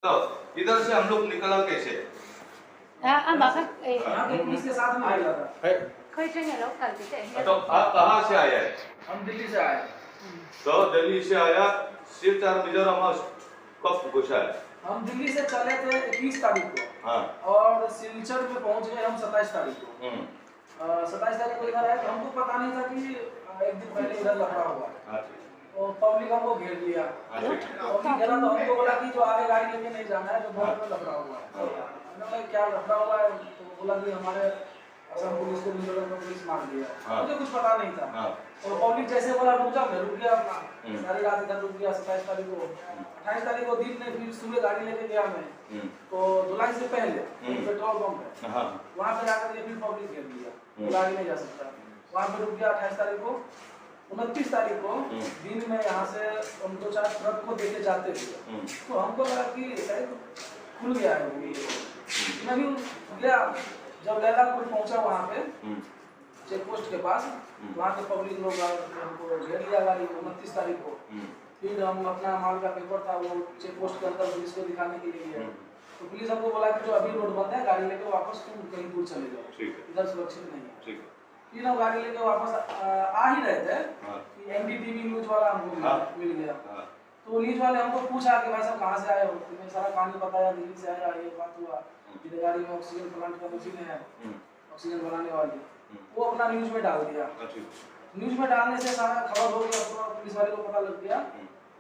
तो इधर से हम लोग निकला कैसे? पुलिस के साथ में आया था। तो आप कहाँ से आए हैं? हम दिल्ली से आए। तो दिल्ली से आया सिलचर मिजोरम हाउस कब घुसा है? हम दिल्ली से चले थे 21 तारीख को। हाँ। और सिलचर में पहुंच गए हम 27 तारीख को। 27 तारीख को इधर आए तो हमको पता नहीं था कि एक दिन पहले इधर लफड़ा हुआ है। तो पब्लिक हमको घेर लिया। पब्लिक घेरा तो हमको बोला कि जो आगे गाड़ी लेके नहीं जाना है, जो बॉर्डर पे लफड़ा हुआ है। हमने बोला क्या लफड़ा हुआ है, तो बोला कि हमारे असम पुलिस को मिजोरम में पुलिस मार दिया। मुझे कुछ पता नहीं था। तो पब्लिक जैसे बोला रुक जाओ, मैं रुक गया अपना। सारी रात इधर रुक गया। 27 तारीख को 28 तारीख को दिन में फिर सुबह गाड़ी लेके गया मैं। तो जुलाई से पहले पेट्रोल पंप है, वहाँ पे जाकर फिर पब्लिक घेर लिया, गाड़ी नहीं जा सकता। वहाँ पे रुक गया 28 तारीख को। 29 तारीख को दिन में यहाँ से हम 2-4 ट्रक को देके जाते थे। तो हमको लगा कि शायद खुल गया है। मैं भी गया, जब लैलापुर पहुंचा वहाँ पे चेक पोस्ट के पास, वहाँ के पब्लिक लोग हमको घेर लिया गाड़ी 29 तारीख को। फिर हम अपना माल का पेपर था वो चेक पोस्ट के अंदर पुलिस को दिखाने के लिए गए। तो पुलिस हमको बोला कि जो अभी रोड बंद है, गाड़ी लेके वापस तुम कहीं दूर चले जाओ, इधर सुरक्षित नहीं है। फिर हम गाड़ी लेके वापस आ ही रहे थे कि एनडीटीवी न्यूज वाला हमको मिल गया। तो न्यूज वाले हमको पूछा कि भाई साहब कहाँ से आए हो? मैंने सारा कहानी बताया, दिल्ली से आया, ये बात हुआ, इधर गाड़ी में ऑक्सीजन प्लांट का मशीन है, ऑक्सीजन बनाने वाली, वो अपना न्यूज में डाल दिया। न्यूज में डालने से सारा खबर हो गया, पूरा पुलिस वाले को पता लग गया।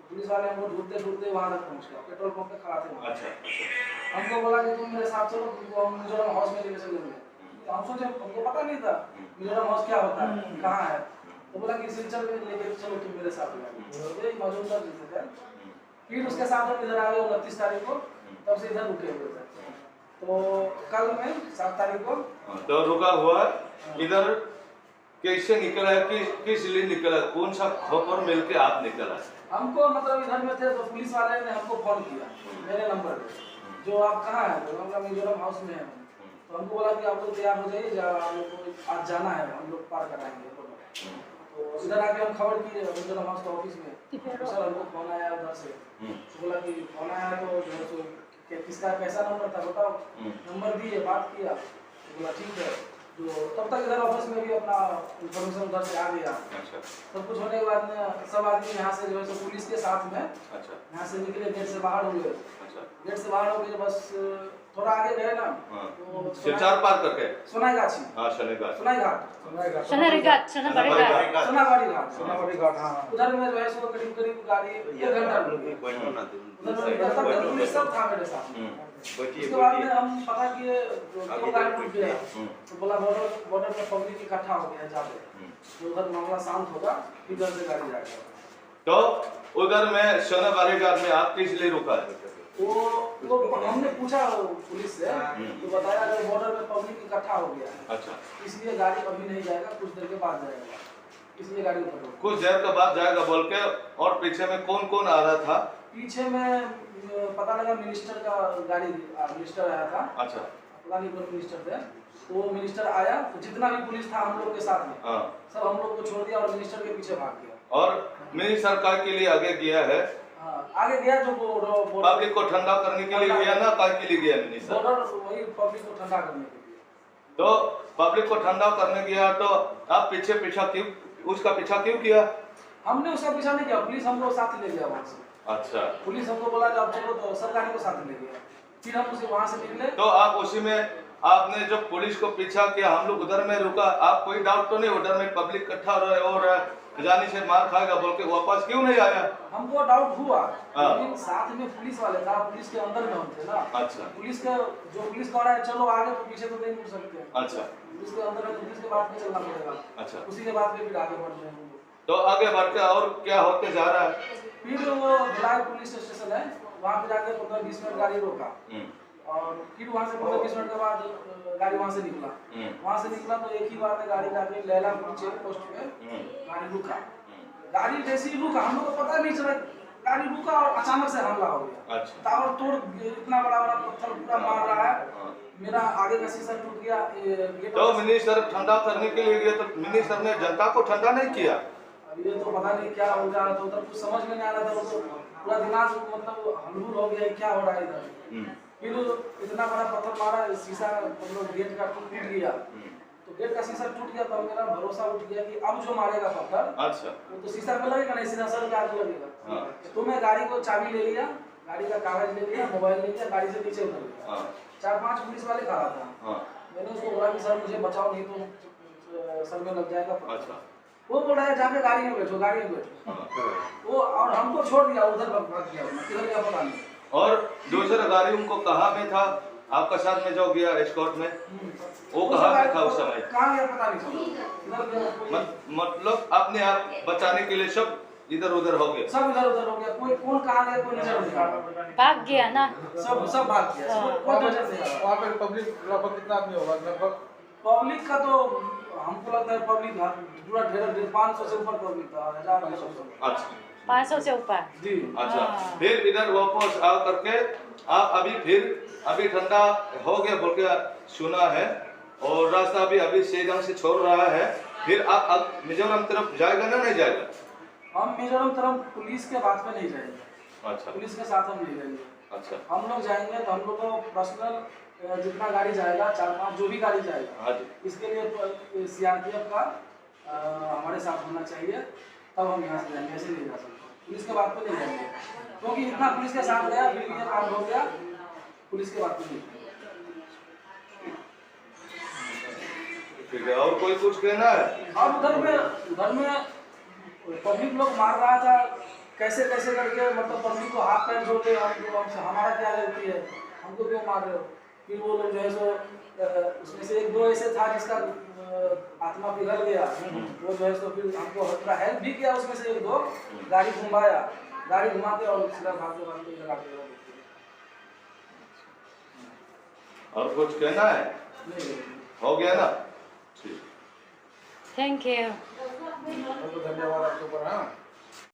पुलिस वाले हमको ढूंढते ढूंढते वहाँ तक पहुँच गया, पेट्रोल पंप पे खड़ा थे। हमको बोला कि तुम मेरे साथ चलो, तुमको हम मिजोरम हाउस में लेके चलेंगे। हम सोचे, हमको पता नहीं था मिजोरम हाउस क्या होता है, कहाँ है। तो बोला कि सिलचर में लेके चलो तुम मेरे साथ में, मौजूदा है। फिर उसके साथ हम इधर आ गए 29 तारीख को, तब से इधर रुके हुए थे। तो कल में 7 तारीख को तो रुका हुआ इधर कैसे निकला है, किस लिए निकला, कौन सा खबर मिल के आप निकला? हमको मतलब इधर में थे तो पुलिस वाले ने हमको फोन किया मेरे नंबर पे, जो आप कहाँ है? तो हम मिजोरम हाउस में है। तो हमको बोला कि आप लोग तैयार हो जाइए, हम लोग को आज जाना है, हम लोग पार कराएंगे। तो इधर आके हम खबर किए मिजोरम हाउस के ऑफिस में, तो सर हमको फोन आया उधर से। तो बोला कि फोन आया तो किसका कैसा नंबर था बताओ, नंबर दिए, बात किया। तो बोला ठीक है। जो तब तक इधर ऑफिस में भी अपना इन्फॉर्मेशन उधर से आ गया। सब कुछ होने के बाद में सब आदमी यहाँ से जो है पुलिस के साथ में यहाँ से निकले, गेट से बाहर हुए। गेट से बाहर हो गए, बस थोड़ा आगे गए ना तो सिलचर पार करके सोनाईगाछी, सोनाबाड़ी घाट, हाँ। उधर में जो है सो करीब गाड़ी 1 घंटा रुकी, सब था मेरे साथ। उसके बाद में हम पता किए क्यों गाड़ी रुक गया, तो बोला बॉर्डर पे पब्लिक इकट्ठा हो गया ज्यादा, तो उधर मामला शांत होगा, इधर से गाड़ी जाएगा। तो उधर में सोनाबाड़ी घाट में आप किस लिए रुका है? वो हमने पूछा पुलिस से, तो बताया कि बॉर्डर पे पब्लिक इकट्ठा हो गया है, इसलिए गाड़ी अभी नहीं जाएगा, कुछ देर के बाद जाएगा, इसलिए गाड़ी ऊपर कुछ देर के बाद जाएगा बोल के। और पीछे में कौन कौन आ रहा था? पीछे में पता लगा मिनिस्टर का गाड़ी, मिनिस्टर आया था। पता नहीं कौन मिनिस्टर थे। तो वो मिनिस्टर आया, तो जितना भी पुलिस था हम लोग के साथ में सब हम लोग को छोड़ दिया और मिनिस्टर के पीछे भाग गया। और मिनिस्टर सरकार के लिए आगे गया है, आगे गया जो पब्लिक को ठंडा करने के लिए गया ना, काय के लिए गया मिनिस्टर? वही पब्लिक को ठंडा करने के लिए। तो पब्लिक को ठंडा करने गया, तो आप पीछा क्यों, उसका पीछा क्यों किया? हमने उसका पीछा नहीं किया, पुलिस हमको साथ ले गया वहाँ से। पुलिस हमको बोला कि आप चलो, तो सब गाड़ी को साथ ले गया। फिर हम उसे वहाँ से निकले। तो आप उसी में आपने जो पुलिस को पीछा किया, हम लोग उधर में रुका, आप कोई डाउट तो नहीं उधर में पब्लिक इकट्ठा रहे और जानी से मार खाएगा बोल के वापस क्यों नहीं आया? हमको डाउट हुआ, लेकिन साथ में पुलिस वाले था, पुलिस के अंदर में हम थे ना। पुलिस का जो पुलिस कह रहा है चलो आगे, तो पीछे तो नहीं मुड़ सकते। पुलिस के अंदर में पुलिस के बात में चलना पड़ेगा। उसी के बाद में फिर आगे बढ़ रहे हैं। तो आगे बढ़ के और क्या होते जा रहा है? फिर वो भिलाई पुलिस स्टेशन है, वहाँ पे जाके 15-20 मिनट गाड़ी रोका, और फिर वहाँ से 15-20 मिनट के बाद गाड़ी वहाँ से निकला। वहाँ से निकला तो एक ही बार में गाड़ी जाके लैलापुर चेक पोस्ट पे गाड़ी रुका। गाड़ी जैसे ही रुका, हम लोग को पता नहीं चला, गाड़ी रुका और अचानक से हमला हो गया। ताबड़तोड़ इतना बड़ा पत्थर पूरा मार रहा है, मेरा आगे का शीशा टूट गया। तो मिनिस्टर ठंडा करने के लिए गया, तो मिनिस्टर ने जनता को ठंडा नहीं किया? ये तो पता नहीं क्या हो गया, तो उधर कुछ समझ में नहीं आ रहा था। पूरा दिमाग मतलब हलूल हो गया, क्या हो रहा है इधर। फिर इतना बड़ा पत्थर मारा, शीशा मतलब गेट का टूट गया, तो गेट का शीशा टूट गया, तो मेरा भरोसा उठ गया कि अब जो मारेगा पत्थर, अच्छा, वो तो शीशा पे लगेगा नहीं, सीधा सर पे आके लगेगा। हाँ। तो मैं गाड़ी को चाबी ले लिया, गाड़ी का कागज ले लिया, मोबाइल ले लिया, गाड़ी से नीचे उतर गया। हाँ। 4-5 पुलिस वाले खड़ा था, हाँ। मैंने उसको बोला कि सर मुझे बचाओ, नहीं तो सर में लग जाएगा। अच्छा। वो बोल रहा है जाके गाड़ी में बैठो, गाड़ी में बैठो। हाँ। वो और हमको छोड़ दिया, उधर भाग गया, किधर गया पता नहीं। और दूसरा गाड़ी उनको कहाँ में था, आपका साथ में जो गया एस्कॉर्ट में, वो कहाँ में था उस समय? कहाँ गया पता नहीं चला। मतलब अपने आप बचाने के लिए सब इधर उधर हो गए, सब इधर उधर हो गया, कोई कौन कहाँ गया कोई नजर नहीं आ रहा, भाग गया ना। सब भाग गया, कोई नजर नहीं आ रहा। वहाँ पे पब्लिक लगभग कितना आदमी होगा लगभग? पब्लिक का तो हमको लगता है पब्लिक पूरा ढेर 500 से ऊपर पब्लिक था, 1000। अच्छा 500 से ऊपर जी। अच्छा। हाँ। फिर इधर वापस आ करके आप अभी ठंडा हो गया बोल के सुना है, और रास्ता भी अभी सही ढंग से छोड़ रहा है, फिर आप मिजोरम तरफ जाएगा ना, नहीं जाएगा? हम मिजोरम तरफ पुलिस के बात पे नहीं जाएंगे, अच्छा। पुलिस के साथ हम नहीं जाएंगे। अच्छा। हम लोग जाएंगे तो हम लोग को पर्सनल जितना गाड़ी जाएगा, 4-5 जो भी गाड़ी जाएगा, हाँ जी। इसके लिए सीआरपीएफ का हमारे साथ होना चाहिए, तब हम यहाँ से जाएंगे, ऐसे नहीं जा सकते, पुलिस के बात पे नहीं जाएंगे, क्योंकि इतना पुलिस के साथ गया फिर ये काम हो गया, पुलिस के बात पे नहीं। ठीक है, और कोई कुछ कहना है? अब उधर में पब्लिक लोग मार रहा था, कैसे करके मतलब पब्लिक को हाथ पैर जोड़ के हमारा क्या गलती है, हमको क्यों मार रहे हो। फिर वो लोग जो है सो उसमें से 1-2 ऐसे था जिसका आत्मा पिघल गया, वो जो है सो फिर हमको थोड़ा हेल्प भी किया, उसमें से 1-2 गाड़ी घुमाया, गाड़ी घुमा के और सीधा भागते लगा के। और कुछ कहना है? नहीं, हो गया ना? ठीक। Thank you. बहुत धन्यवाद आपके ऊपर। हाँ।